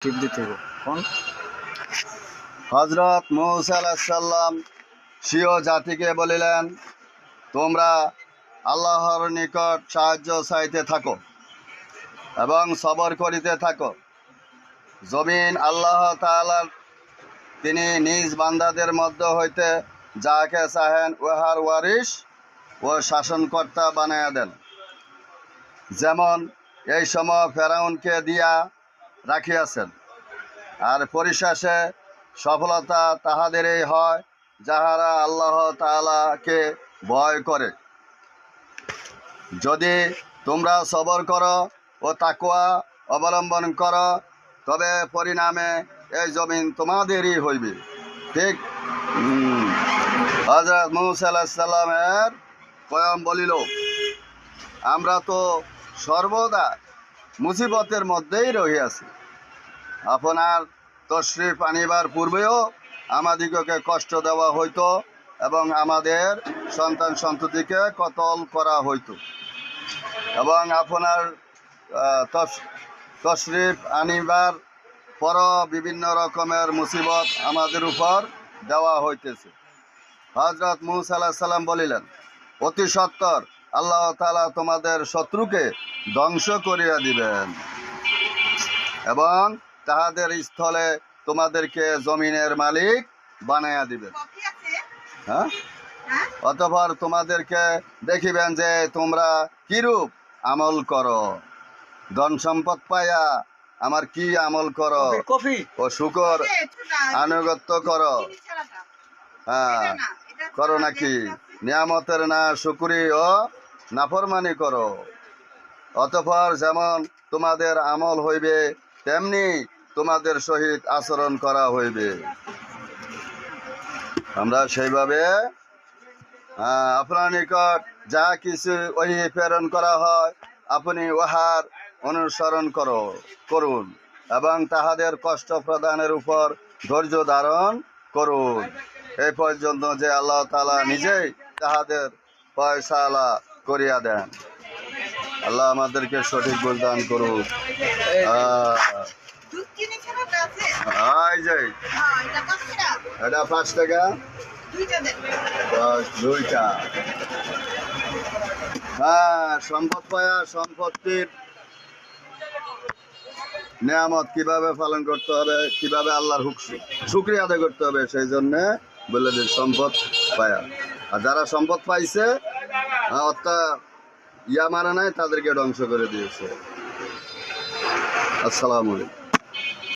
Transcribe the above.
টিপ দিতে হবে কোন হযরত মূসা আলাইহিস সালাম স্বীয় জাতিকে বলিলেন, তোমরা আল্লাহর নিকট সাহায্য চাইতে থাকো এবং সবর করিতে থাকো। জমিন আল্লাহ তাআলার, তিনি নিজ বান্দাদের মধ্য হইতে যাহাকে চাহেন উহার ওয়ারিশ ও শাসনকর্তা বানাইয়া দেন। যেমন এই সময় ফেরাউনকে দিয়া রাখিয়াছেন, আর পরিশেষে সফলতা তাহাদেরই হয় যাহারা আল্লাহ তাআলাকে ভয় করে। যদি তোমরা সবর করো ও তাকওয়া অবলম্বন করো, তবে পরিণামে এই জমিন তোমাদেরই হইবে। ঠিক হযরত মূসা আলাইহিস সালামের কয়ম বলিল, আমরা তো সর্বদা মুসিবতের মধ্যেই রহিয়াছি। আপনার তশরিফ আনিবার পূর্বেও আমাদিগকে কষ্ট দেওয়া হইত এবং আমাদের সন্তান সন্ততিকে কতল করা হইত, এবং আপনার তশরিফ আনিবার পর বিভিন্ন রকমের মুসিবত আমাদের উপর দেওয়া হইতেছে। হযরত মূসা আলাইহিস সালাম বলিলেন, অতি সত্বর আল্লাহ তাআলা তোমাদের শত্রুকে ধ্বংস করিয়া দিবেন এবং তাহাদের স্থলে তোমাদেরকে জমিনের মালিক বানাইয়া দিবেন। হ্যাঁ, অতঃপর তোমাদেরকে দেখিবেন যে তোমরা কিরূপ আমল করো। ধন সম্পদ পাইয়া আমার কি আমল করো ও শুকর আনুগত্য করো, হ্যাঁ করো নাকি নিয়ামতের না শুকরি ও নাফরমানি করো। অতঃপর যেমন তোমাদের আমল হইবে, তেমনি তোমাদের সহিত আচরণ করা হইবে। আমরা সেইভাবে আপনার নিকট যা কিছু ওহি প্রেরণ করা হয়, আপনি উহার অনুসরণ করুন এবং তাহাদের কষ্ট প্রদানের উপর ধৈর্য ধারণ করুন, এই পর্যন্ত যে আল্লাহ তাআলা নিজেই তাহাদের ফয়সালা করিয়া দেন। আল্লাহ আমাদেরকে সঠিক বুঝ দান করুন। এটা 5 টাকা, দুইটা। হ্যাঁ, সম্পদ পায়া সম্পত্তির নিয়ামত কিভাবে পালন করতে হবে, কিভাবে আল্লাহর শুকরিয়া আদায় করতে হবে, সেই জন্য বলে দিন সম্পদ পায়া। আর যারা সম্পদ পাইছে অর্থাৎ ইয়া মারা নাই, তাদেরকে ধ্বংস করে দিয়েছে। আসসালামু আলাইকুম।